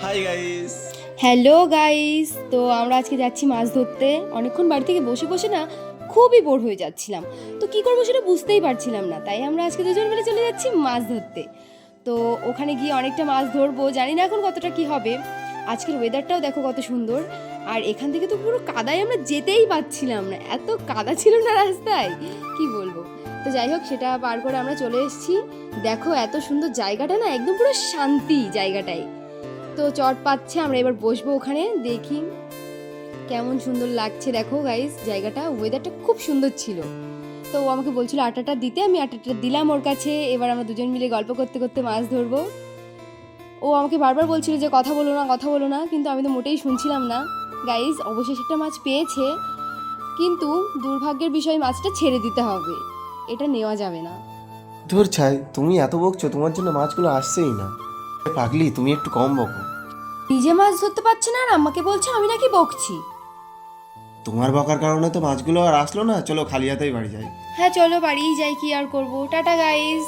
Hi guys. Hello guys, তো আমরা আজকে যাচ্ছি মাছ ধরতে। অনেকক্ষণ বাড়ি থেকে বসে বসে না খুবই বোর হয়ে যাচ্ছিলাম, তো কি করবো সেটা বুঝতেই পারছিলাম না, তাই আমরা আজকে দুজন মিলে চলে যাচ্ছি মাছ ধরতে। তো ওখানে গিয়ে অনেকটা মাছ ধরবো, জানি না এখন কতটা কি হবে। আজকের ওয়েদারটাও দেখো কত সুন্দর, আর এখান থেকে তো পুরো কাদায় আমরা যেতেই পাচ্ছিলাম না, এত কাদা ছিল না রাস্তায়, কি বলবো। তো যাই হোক, সেটা পার করে আমরা চলে এসেছি। দেখো এত সুন্দর জায়গাটা না, একদম পুরো শান্তি জায়গাটায়। তো চট পাচ্ছে, আমরা এবার বসবো ওখানে, দেখি কেমন সুন্দর লাগছে। দেখো গাইস, জায়গাটা ওয়েদারটা খুব সুন্দর ছিল। তো ও আমাকে বলছিল আটাটা দিতে, আমি আটাটা দিলাম ওর কাছে। এবার আমরা দুজন মিলে গল্প করতে করতে মাছ ধরবো। ও আমাকে বারবার বলছিল যে কথা বলো না, কথা বলো না, কিন্তু আমি তো মোটেই শুনছিলাম না। গাইস, অবশেষে একটা মাছ পেয়েছে, কিন্তু দুর্ভাগ্যের বিষয় মাছটা ছেড়ে দিতে হবে, এটা নেওয়া যাবে না। ধুর ছাই, তুমি এত বকছো, তোমার জন্য মাছগুলো আসছেই না। পাগলি, তুমি একটু কম বকো। নিজে মাছ ধরতে পারছে না আর আমাকে বলছে আমি নাকি বকছি। তোমার বকার কারণে তো মাছগুলো আর আসলো না। চলো খালি হাতেই বাড়ি যাই। হ্যাঁ চলো বাড়িই যাই, কি আর করবো। Tata guys.